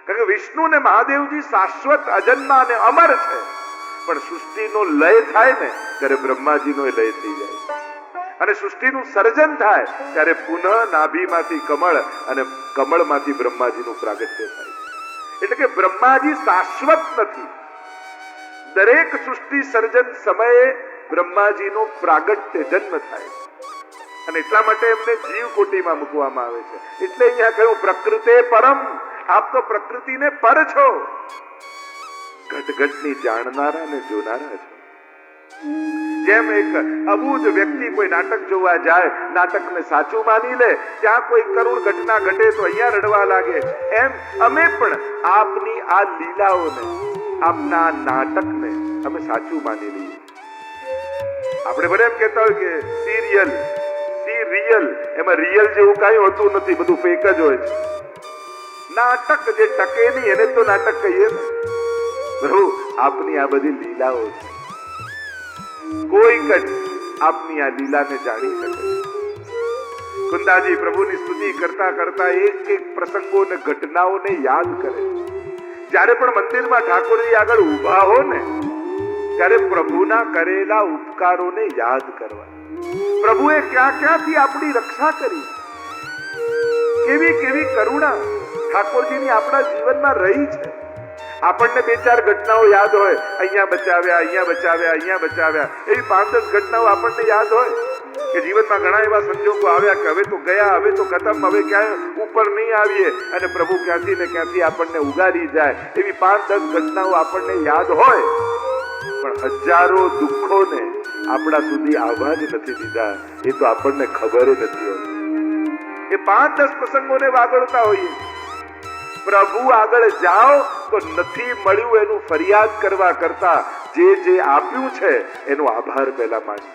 કારણ કે વિષ્ણુ ને મહાદેવજી શાશ્વત અજન્મા અને અમર છે, પણ સૃષ્ટિનો લય થાય ને ત્યારે બ્રહ્માજીનો લય થઈ જાય, અને સૃષ્ટિનું સર્જન થાય ત્યારે પુનઃ નાભીમાંથી કમળ અને કમળમાંથી બ્રહ્માજીનું પ્રાગટ્ય થાય. એટલે કે બ્રહ્માજી શાશ્વત નથી. દરેક સૃષ્ટિ સર્જન સમયે બ્રહ્માજીનો પ્રાગટ્ય જન્મ થાય, અને એટલા માટે એમને જીવ કોટીમાં મૂકવામાં આવે છે. એટલે અહીંયા કહ્યું પ્રકૃતે પરમ, આપ તો પ્રકૃતિને પર છો, ઘટઘટની જાણનારા ને જોનારા છો. જેમ એક અબૂજ વ્યક્તિ કોઈ નાટક જોવા જાય, નાટકને સાચું માની લે, ત્યાં કોઈ કરુણ ઘટના ઘટે તો અહીંયા રડવા લાગે, એમ અમે પણ આપની આ લીલાઓને, આપના આ નાટકને અમે સાચું માની લઈએ. આપણે ભલે એમ કહેતા હોય કે સિરિયલ, રિયલ, એમાં રિયલ જેવું કઈ હોતું નથી, બધું ફેક જ હોય છે. નાટક જે ટકે નહીં એને તો નાટક કહીએ ને. પ્રભુ આપની આ બધી લીલાઓ છે, કોઈ જ આપની આ લીલાને જાણી શકે. કુંદાજી પ્રભુની સ્તુતિ કરતા કરતા એક એક પ્રસંગોને ઘટનાઓને યાદ કરે. જ્યારે પણ મંદિરમાં ઠાકોરજી આગળ ઊભા હો ને ત્યારે પ્રભુના કરેલા ઉપકારોને યાદ કરવા. પ્રભુએ ક્યાં ક્યાંથી આપણી રક્ષા કરી, કેવી કેવી કરુણા ઠાકોરજીની આપણા જીવનમાં રહી છે. આપણને બે ચાર ઘટનાઓ યાદ હોય, અહીંયા બચાવ્યા, અહીંયા બચાવ્યા, અહીંયા બચાવ્યા, એવી 5-10 ઘટનાઓ આપણને યાદ હોય કે જીવનમાં ઘણા એવા સંજોગો આવ્યા કે હવે તો ગયા, હવે તો ખતમ, હવે ક્યાંય ઉપર નહીં આવીએ, અને પ્રભુ ક્યાંથી ને ક્યાંથી આપણને ઉગારી જાય, એવી 5-10 ઘટનાઓ આપણને યાદ હોય, પણ હજારો દુઃખોને આપણા સુધી આવવા જ નથી દીધા, એ તો આપણને ખબર નથી હોતી. એ 5-10 પ્રસંગોને વાગડતા હોઈએ. પ્રભુ આગળ જાઓ તો નથી મળ્યું એનું ફરિયાદ કરવા કરતા જે આપ્યું છે એનો આભાર પહેલા માની,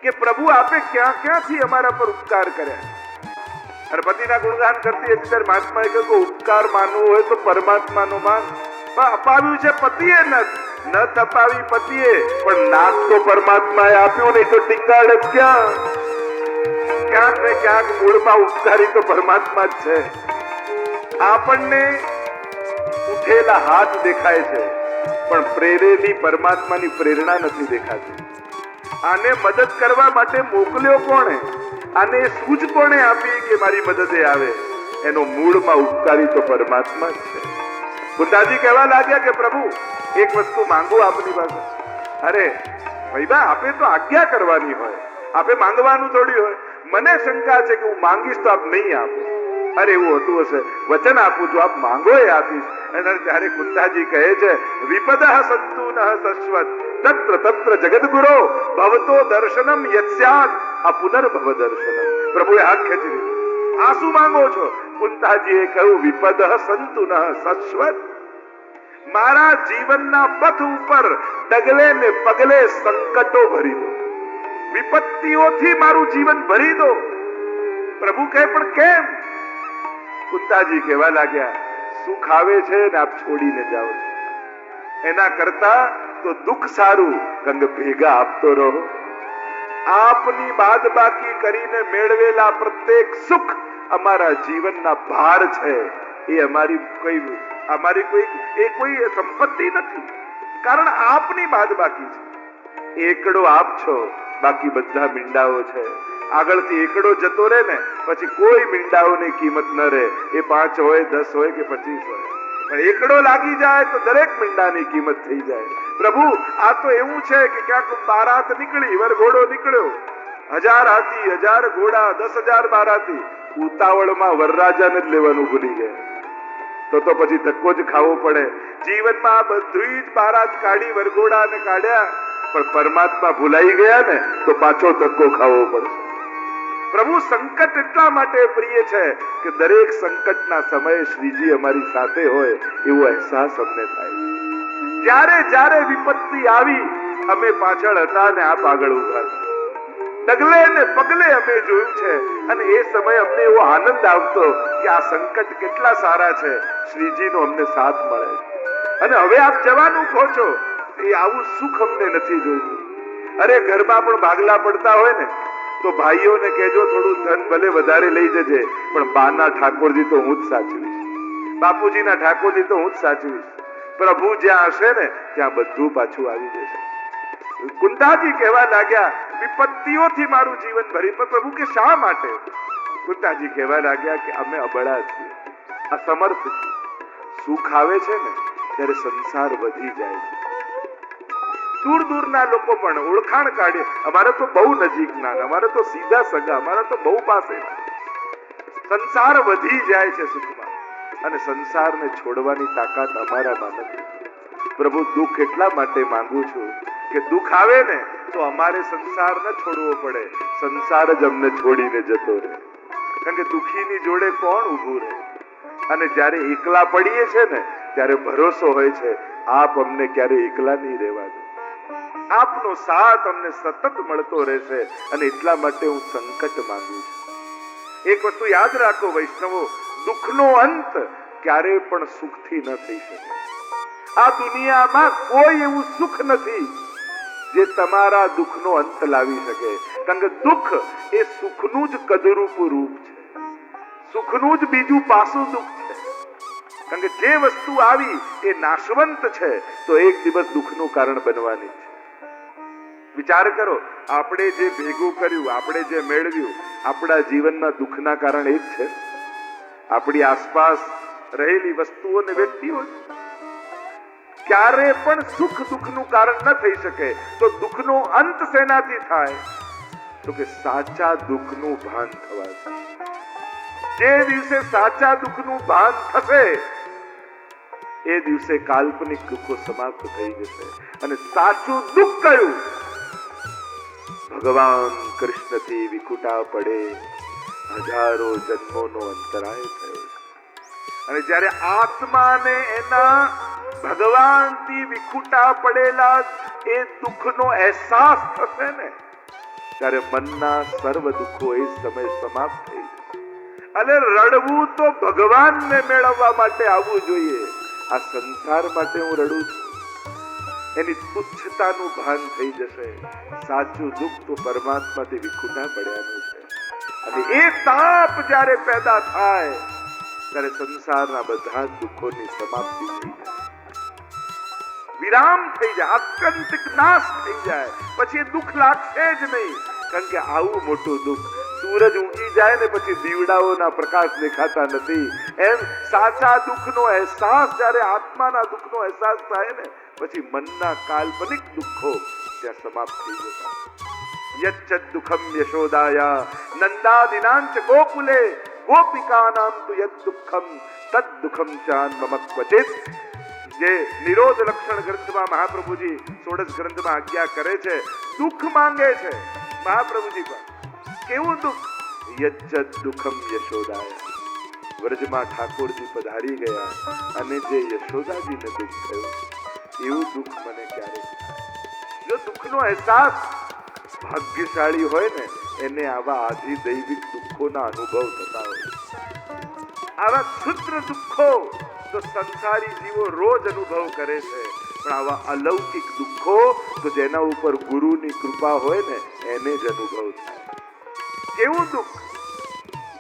કે પ્રભુ આપે ક્યાં ક્યાંથી અમારા પર ઉપકાર કર્યા. અને પતિના ગુણગાન કરતી હતી મહાત્માએ કહ્યું કે ઉપકાર માનવો હોય તો પરમાત્માનો માન. અપાવ્યું છે પતિએ, ન તપાવી પતિએ, પણ નાક તો પરમાત્માએ આપ્યું, નહીં તો ટીંગાડ જ ક્યાં. ક્યાંક ને ક્યાંક મૂળમાં ઉપકારી તો પરમાત્મા જ છે. આપણને ઉઠેલા હાથ દેખાય છે, પણ પ્રેરેલી પરમાત્માની પ્રેરણા નથી દેખાતી. આને મદદ કરવા માટે મોકલ્યો કોણે, આને સૂઝ કોણે આપી કે મારી મદદે આવે, એનો મૂળમાં ઉપકારી તો પરમાત્મા જ છે. બુદ્ધાજી કહેવા લાગ્યા કે પ્રભુ એક વસ્તુ માંગો આપની પાસે. અરે ભાઈબા, આપે તો આજ્ઞા કરવાની હોય, આપે માંગવાનું થોડી હોય. મને શંકા છે કે હું માંગીશ તો આપ નહીં આપો. અરે એવું હોતું હશે, વચન આપું છું, આપ માંગો એ આપીશ. અને ત્યારે કુંતાજી કહે છે વિપદઃ સંતુ નઃ સશ્વત તત્ર તત્ર જગદગુરો ભવતો દર્શનમ યસ્યાત અપુનર્ભવ દર્શનમ. પ્રભુએ હાથ ખેંચી લીધો. આ શું માંગો છો? કુંતાજીએ કહ્યું વિપદઃ સંતુ નઃ સશ્વત. મારા જીવનના પથ ઉપર ડગલે ને પગલે સંકટો ભરી દો, વિપત્તિઓથી મારું જીવન ભરી દો. પ્રભુ કહે પણ કેમ? કુંતાજી કહેવા લાગ્યા સુખ આવે છે ને આપ છોડીને જાઓ છો, એના કરતા તો દુઃખ સારું, કંગ ભેગા આપતો રહો. આપની બાદબાકી કરીને મેળવેલા પ્રત્યેક સુખ અમારા જીવનના ભાર છે, એ અમારી કોઈ સંપત્તિ નથી, કારણ આપની બાદબાકી છે. એકડો આપ છો, બાકી બધા મીંડાઓ છે. આગળથી એકડો જતો રહે ને પછી કોઈ મીંડાઓની કિંમત ન રહે, એ 5 હોય 10 હોય કે 25 હોય, પણ એકડો લાગી જાય તો દરેક મીંડાની કિંમત થઈ જાય. પ્રભુ આ તો એવું છે કે ક્યાંક બારાત નીકળી, વરઘોડો નીકળ્યો, 1000 હાથી 1000 ઘોડા 10,000 બારાતી, ઉતાવળમાં વરરાજાને જ લેવાનું ભૂલી ગયા તો પછી ધક્કો જ ખાવો પડે. જીવનમાં આ બધી જ બારાત કાઢી, વરઘોડાને કાઢ્યા, પણ પરમાત્મા ભૂલાઈ ગયા ને તો પાછો ધક્કો ખાવો પડશે. પ્રભુ સંકટ એટલા માટે પ્રિય છે કે દરેક સંકટના સમયે શ્રીજી અમારી સાથે હોય એવો અહેસાસ અમને થાય. જ્યારે જ્યારે વિપત્તિ આવી અમે પાછળ હતા ને આપ આગળ ઉભા હતા, ડગલે ને પગલે અમે જોયું છે, અને એ સમય અમને એવો આનંદ આવતો કે આ સંકટ કેટલા સારા છે, શ્રીજીનો અમને સાથ મળે. અને હવે આપ જવાનું કહો છો, એ આવું સુખ અમને નથી જોઈતું. અરે ઘરમાં પણ ભાગલા પડતા હોય ને તો ભાઈઓને કહેજો થોડું ધન ભલે વધારે લઈ જજે, પણ બાના ઠાકોરજી તો હું જ સાચવીશ. બાપુજીના ઠાકોરજી તો હું જ સાચવીશ. પ્રભુ જ્યાં હશે ને ત્યાં બધું પાછું આવી જશે. કુંતાજી કહેવા લાગ્યા, વિપત્તિઓથી મારું જીવન ભરી. પણ પ્રભુ કે શા માટે? કુંતાજી કહેવા લાગ્યા કે અમે અબળા છીએ, અસમર્થ છીએ. સુખ આવે છે ને ત્યારે સંસાર વધી જાય છે. દૂર દૂરના લોકો પણ ઓળખાણ કાઢે, અમારે તો બહુ નજીકના, અમારે તો સીધા સગા, અમારે તો બહુ પાસે. સંસાર વધી જાય છે સુખમાં, અને સંસારને છોડવાની તાકાત અમારામાં નથી. પ્રભુ દુઃખ એટલા માટે માંગુ છું કે દુઃખ આવે ને તો અમારે સંસાર ન છોડવો પડે, સંસાર જ અમને છોડીને જતો રહે. કારણ કે દુઃખીની જોડે કોણ ઊભું રહે? અને જ્યારે એકલા પડીએ છે ને ત્યારે ભરોસો હોય છે આપ અમને ક્યારે એકલા નહીં રહેવા દો, આપનો સાથ અમને સતત મળતો રહેશે. અને એટલા માટે હું સંકટ માંગુ છું. એક વસ્તુ યાદ રાખો વૈષ્ણવો, દુઃખનો અંત ક્યારે પણ સુખથી ન થઈ શકે. આ દુનિયામાં કોઈ એવું સુખ નથી જે તમારા દુઃખનો અંત લાવી શકે. કારણ કે દુઃખ એ સુખનું જ કદરૂપ રૂપ છે, સુખનું જ બીજું પાસું દુઃખ છે. કારણ કે જે વસ્તુ આવી એ નાશવંત છે તો એક દિવસ દુઃખનું કારણ બનવાની છે. વિચાર કરો, આપણે જે ભેગું કર્યું, આપણે જે મેળવ્યું, આપણા જીવનના દુઃખના કારણ એ જ છે. આપણી આસપાસ રહેલી વસ્તુઓ અને વ્યક્તિઓ ક્યારે પણ સુખ દુઃખનું કારણ ન થઈ શકે. તો દુઃખનો અંત શેનાથી થાય? તો કે સાચા દુઃખનું ભાન થવાથી. જે દિવસે સાચા દુઃખનું ભાન થશે એ દિવસે કાલ્પનિક દુઃખો સમાપ્ત થઈ જશે. અને સાચું દુઃખ કયું? ભગવાન કૃષ્ણથી વિખુટા પડે હજારો જન્મોનો અંતરાય થયો. અને જ્યારે આત્માને એના ભગવાનથી વિખુટા પડેલા એ દુઃખનો અહેસાસ થશે ને ત્યારે મનના સર્વ દુઃખો એ સમય સમાપ્ત થઈ જશે. અને રડવું તો ભગવાનને મેળવવા માટે આવવું જોઈએ. આ સંસાર માટે હું રડું છું, એની તુચ્છતાનું ભાન થઈ જશે. સાચું દુઃખ તો પરમાત્માથી વિખુટા પડ્યાનું છે. અને એ તાપ જ્યારે પેદા થાય ત્યારે સંસારના બધા દુઃખોની સમાપ્તિ થઈ જાય, વિરામ થઈ જાય, આત્યંતિક નાશ થઈ જાય. પછી દુઃખ લાગશે જ નહીં. કારણ કે આવું મોટું દુઃખ, સૂરજ ઉગી જાય ને પછી દીવડાઓના પ્રકાશ દેખાતા નથી, એમ સાચા દુઃખનો અહેસાસ જ્યારે આત્માના દુઃખનો અહેસાસ થાય ને પછી મનના કાલ્પનિક દુઃખો ત્યાં સમાપ્ત થઈ જતા. યચ્છદ દુઃખમ યશોદાયા નંદાદિનાંચ ગોકુલે ગોપિકાનામ તુ યદ દુઃખમ તદ દુઃખમ ચાન મમ ક્વચિત. જે નિરોધ લક્ષણ ગ્રંથમાં મહાપ્રભુજી 16 ગ્રંથમાં આજ્ઞા કરે છે, દુઃખ માંગે છે મહાપ્રભુજી પર. કેવું દુઃખ? યચ્છદ દુઃખમ યશોદાયા. વ્રજમાં ઠાકોરજી પધારી ગયા અને જે યશોદાજીને દુઃખ થયું એવું દુઃખ મને ક્યારેક થાય. જો દુઃખનો અહેસાસ ભાગ્યશાળી હોય ને એને આવા આધિ દૈવિક દુઃખોના અનુભવ થતા હોય. આવા ક્ષુદ્ર દુઃખો તો સંસારી જીવો રોજ અનુભવ કરે છે, પણ આવા અલૌકિક દુઃખો તો જેના ઉપર ગુરુની કૃપા હોય ને એને જ અનુભવ થાય. કેવું દુઃખ?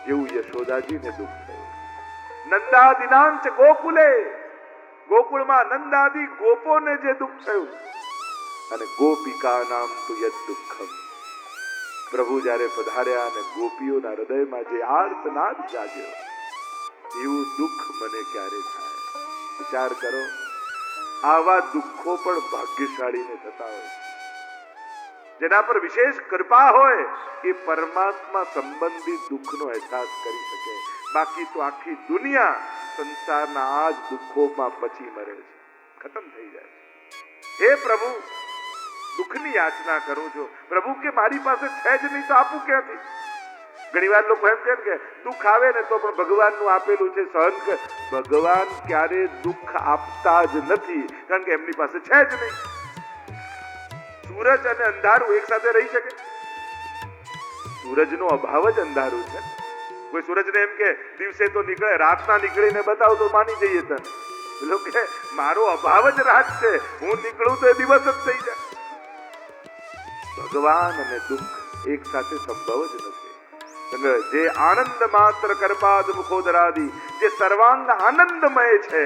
જેવું યશોદાજીને દુઃખ થયું. નંદાદિનાંચ ગોકુલે, ગોકુળમાં નંદાદી ગોપોને જે દુઃખ થયું. અને ગોપિકા નામ તુ યદ દુઃખમ. પ્રભુ જ્યારે પધાર્યા અને ગોપીઓના હૃદયમાં જે આર્તનાદ જાગ્યો એવું દુઃખ મને ક્યારે થાય? વિચાર કરો, આવા દુઃખો પણ ભાગ્યશાળીને થતા હોય. જેના પર વિશેષ કૃપા હોય એ પરમાત્મા સંબંધી દુઃખનો અહેસાસ કરી શકે. બાકી તો આખી દુનિયા સંસારના આ જ દુઃખોમાં પછી મરે છે, ખતમ થઈ જાય. હે પ્રભુ, દુઃખની યાચના કરું છું. પ્રભુ કે મારી પાસે છે જ નહીં તો આપું ક્યાંથી? ઘણી વાર લોકો એમ કહે કે દુઃખ આવે ને તો પણ ભગવાનનું આપેલું છે સહન કર. ભગવાન ક્યારે દુઃખ આપતા જ નથી, કારણ કે એમની પાસે છે જ નહીં. સૂરજ અને અંધારું એક સાથે રહી શકે? સૂરજનો અભાવ જ અંધારું છે. કોઈ સૂરજને એમ કે દિવસે તો નીકળે, રાતના નીકળીને બતાવ તો માની જઈએ તને. પેલો કે મારો અભાવ જ રાત છે, હું નીકળું તો એ દિવસ જ થઈ જાય. ભગવાન અને દુઃખ એક સાથે સંભવ જ નથી. જે આનંદ માત્ર કરપાદ મુખોદરાદી, જે સર્વાંગ આનંદમય છે,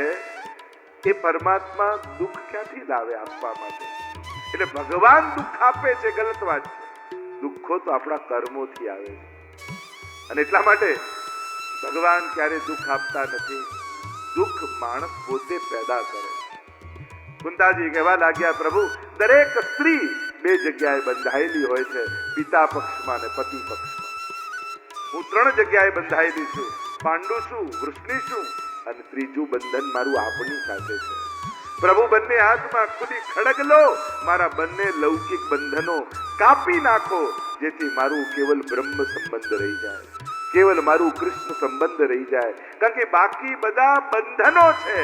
એ પરમાત્મા દુઃખ ક્યાંથી લાવે આપવા માટે? એટલે ભગવાન દુઃખ આપે છે, ગલત વાત છે. દુઃખો તો આપણા કર્મોથી આવે છે. અને એટલા માટે ભગવાન ક્યારે દુઃખ આપતા નથી. દુઃખ માણસ પોતે પેદા કરે. કુંતાજી કહેવા લાગ્યા, પ્રભુ, દરેક સ્ત્રી બે જગ્યાએ બંધાયેલી હોય છે, પિતા પક્ષમાં અને પતિ પક્ષમાં. હું 3 જગ્યાએ બંધાયેલી છું. પાંડુ છું, વૃષ્ણિ છું, અને ત્રીજું બંધન મારું આપની સાથે છે. પ્રભુ, બંને હાથમાં ખુદી ખડગ લો, મારા બંને લૌકિક બંધનો કાપી નાખો, જેથી મારું કેવલ બ્રહ્મ સંબંધ રહી જાય, કેવલ મારું કૃષ્ણ સંબંધ રહી જાય. કારણ કે બાકી બધા બંધનો છે,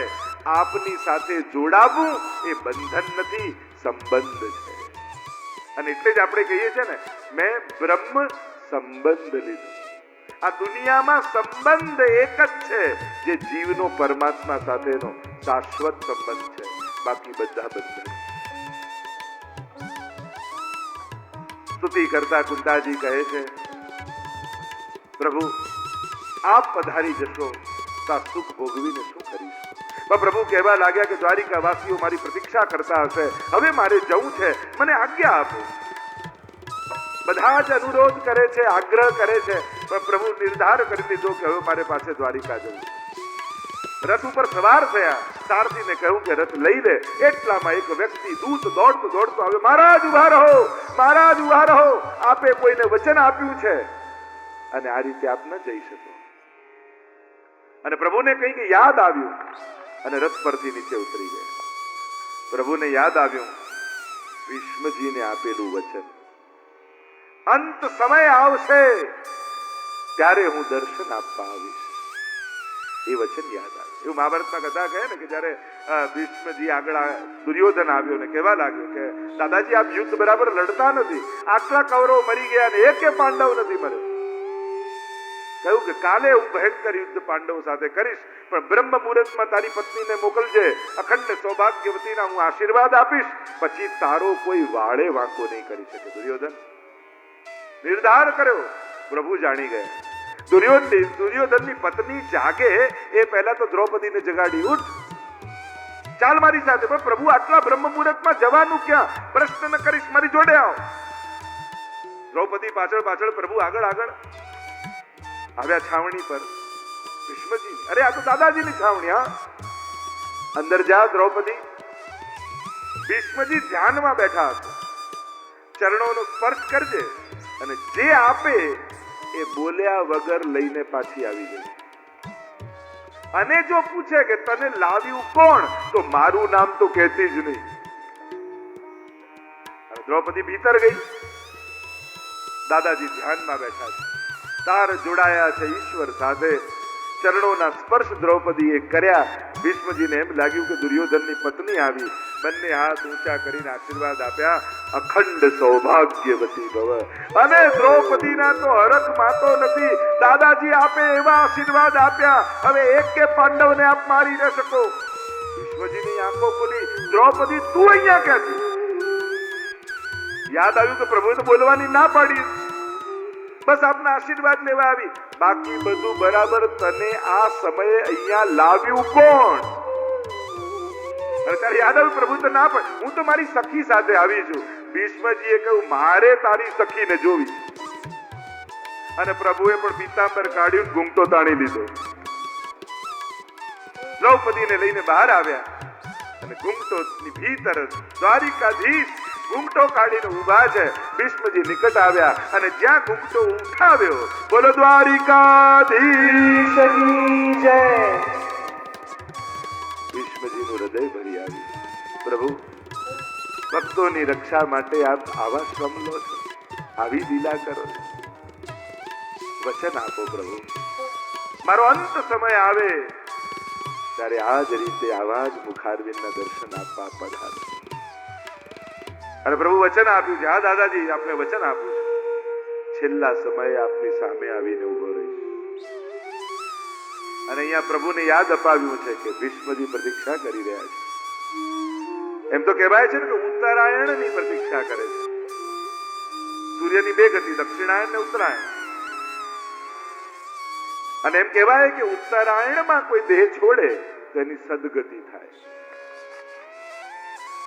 આપની સાથે જોડાવું એ બંધન નથી, સંબંધ છે. અને એટલે જ આપણે કહીએ છીએ ને, મેં બ્રહ્મ સંબંધ લીધો. આ દુનિયામાં સંબંધ એક જ છે, જે જીવનો પરમાત્મા સાથેનો શાશ્વત સંબંધ છે. બાકી બધા બંધન. સ્તુતિ કરતા કુંતાજી કહે છે, પ્રભુ, આપ પધારી જશો તો આ સુખ ભોગવીને શું કરીશું? પણ પ્રભુ કહેવા લાગ્યા કે દ્વારિકા વાસીઓ મારી પ્રતીક્ષા કરતા હશે, હવે મારે જવું છે, મને આજ્ઞા આપો. બધા જ અનુરોધ કરે છે, આગ્રહ કરે છે, પણ પ્રભુ નિર્ધાર કરી લીધો કે હવે મારે પાસે દ્વારિકા જવું. રથ ઉપર સવાર થયા. સારથીને કહ્યું કે રથ લઈ લે. એટલામાં એક વ્યક્તિ દૂત દોડતો દોડતો આવે, મહારાજ ઉભા રહો, મહારાજ ઉભા રહો, આપે કોઈને વચન આપ્યું છે અને આ રીતે આપ ન જઈ શકો. અને પ્રભુને કંઈક યાદ આવ્યું અને રથ પરથી નીચે ઉતરી ગયા. પ્રભુને યાદ આવ્યું ભીષ્મજીને આપેલું વચન, અંત સમય આવશે ત્યારે હું દર્શન આપવા આવીશ. એ વચન યાદ આવ્યું. એવું મહાભારતમાં કથા કહે ને કે જયારે ભીષ્મજી આગળ દુર્યોધન આવ્યો ને કહેવા લાગ્યો કે દાદાજી, આપ યુદ્ધ બરાબર લડતા નથી, આટલા કૌરવ મરી ગયા ને એકે પાંડવ નથી મર્યો. કહ્યું કે કાલે હું ભયંકર યુદ્ધ પાંડવ સાથે કરીશ, પણ બ્રહ્મ મુહૂર્તમાં તારી પત્નીને મોકલજે, અખંડ સૌભાગ્યવતીના હું આશીર્વાદ આપીશ, પછી તારો કોઈ વાળે વાંકો નહીં કરી શકે. દુર્યોધન નિર્ધાર કર્યો. પ્રભુ જાણી ગયા. દુર્યોધનની પત્ની જાગે એ પહેલા તો દ્રૌપદીને જગાડી, ઉઠ, ચાલ મારી સાથે. પણ પ્રભુ, આટલા બ્રહ્મ મુહૂર્તમાં જવાનું ક્યાં? પ્રશ્ન ન કરીશ, મારી જોડે આવ. દ્રૌપદી પાછળ પાછળ, પ્રભુ આગળ આગળ આવ્યા છાવણી પર. ભીષ્મજી, અરે આ તો દાદાજીની છાવણી. હા, અંદર જા દ્રૌપદી. ભીષ્મજી ધ્યાનમાં બેઠા હતા. ચરણોનો સ્પર્શ કરજે, અને જે આપે એ બોલ્યા વગર લઈને પાછી આવી ગઈ. અને જો પૂછે કે તને લાવ્યું કોણ, તો મારું નામ તો કહેતી જ નહીં. દ્રૌપદી ભીતર ગઈ. દાદાજી ધ્યાનમાં બેઠા છે. તાર જોડાયા છે ઈશ્વર સાથે. ચરણોના સ્પર્શ દ્રૌપદીએ કર્યા. ભીષ્મજીને એમ લાગ્યું કે દુર્યોધનની પત્ની આવી. બંને હાથ ઊંચા કરીને આશીર્વાદ આપ્યા, અખંડ સૌભાગ્યવતી ભવ. અને દ્રૌપદીના તો હરખ માતો નથી. દાદાજી આપે એવા આશીર્વાદ આપ્યા, હવે એક કે પાંડવને આપ મારી ન શકો. ભીષ્મજીની આંખો ખુલી. દ્રૌપદી, તું અહીંયા ક્યાંથી? યાદ આવ્યું કે પ્રભુએ તો બોલવાની ના પાડી, બસ આપના આશીર્વાદ લેવા આવી. બાકી બધું બરાબર, તને આ સમયે અહીંયા લાવ્યું કોણ? ત્યારે યાદ આવ્યું પ્રભુ તો ના પાડી, હું તો મારી સખી સાથે આવી છું. ભીષ્મજીએ કહ્યું, મારે તારી સખીને જોવી. અને પ્રભુએ પણ પીતાંબર કાઢ્યું, ઘૂંઘટો તાણી લીધો. દ્રૌપદીને લઈને બહાર આવ્યા અને ઘૂંઘટોની ભીતર દ્વારિકાધીશ ઘૂંઘટો કાઢીને ઉભા છે. ભીષ્મજી નિકટ આવ્યા અને જ્યાં ઘૂંઘટો ઉઠાવ્યો, બોલો દ્વારિકાધીશ કી જય. ભીષ્મજીનું હૃદય ભરી આવ્યું. પ્રભુ, ભક્તોની રક્ષા માટે આપ આવા શ્રમ લો છો, આવી લીલા કરો છો. વચન આપો પ્રભુ, મારો અંત સમય આવે ત્યારે આ જ રીતે આવા જ મુખારવિંદના દર્શન આપવા પધારો. અને પ્રભુ વચન આપ્યું છે, હા દાદાજી, આપને વચન આપ્યું છે, છેલ્લા સમયે આપની સામે આવીને ઉભો રહીશ. અને અહીંયા પ્રભુને યાદ અપાવ્યું છે કે ભીષ્મજી પ્રતીક્ષા કરી રહ્યા છે. એમ તો કહેવાય છે ને કે ઉત્તરાયણની પ્રતીક્ષા કરે છે. સૂર્યની બે ગતિ, દક્ષિણાયન ને ઉત્તરાયણ. અને એમ કહેવાય કે ઉત્તરાયણમાં કોઈ દેહ છોડે તો એની સદગતિ થાય.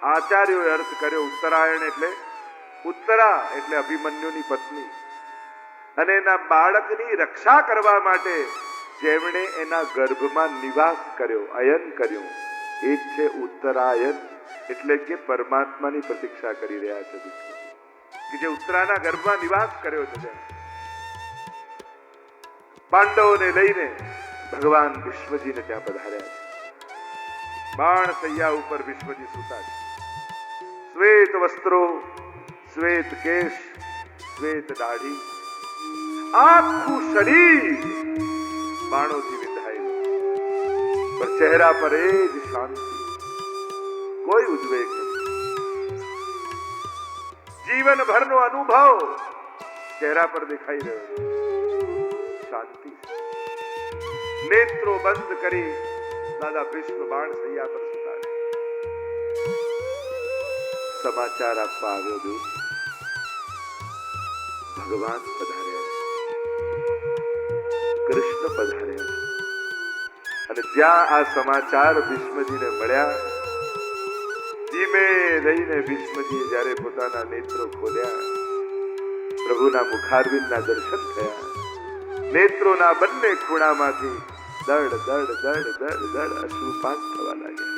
આચાર્યોએ અર્થ કર્યો ઉત્તરાયણ એટલે ઉત્તરા એટલે અભિમન્યુની પત્ની, અને એના બાળકની રક્ષા કરવા માટે જેમણે એના ગર્ભમાં નિવાસ કર્યો, અયન કર્યું, એ જ છે ઉત્તરાયણ. એટલે કે પરમાત્માની પ્રતીક્ષા કરી રહ્યા છે કે જે ઉત્તરાના ગર્ભમાં નિવાસ કર્યો છે. પાંડવોને લઈને ભગવાન વિશ્વજીને ત્યાં પધાર્યા છે. બાણ સૈયા ઉપર વિશ્વજી સૂતા છે. શ્વેત વસ્ત્રો, શ્વેત કેશ, શ્વેત દાઢી, આખું શરીર બાણોથી વિંધાયેલું, પર ચહેરા પર એ જ શાંતિ, કોઈ ઉદ્વેગ નથી. જીવનભરનો અનુભવ ચહેરા પર દેખાઈ રહ્યો છે. શાંતિ. નેત્રો બંધ કરી દાદા ભીષ્મ બાણ સૈયા પર સુતા છે. સમાચાર આપવા આવ્યો દૂત, ભગવાન પધાર્યા છે, કૃષ્ણ પધાર્યા છે. અને જ્યાં આ સમાચાર ભીષ્મજીને મળ્યા, ધીમે રહીને ભીષ્મજીએ જ્યારે પોતાના નેત્રો ખોલ્યા, પ્રભુના મુખારવિંદના દર્શન થયા. નેત્રોના બંને ખૂણામાંથી દડ દડ દડ દડ દડ અશ્રુપાત થવા લાગ્યા.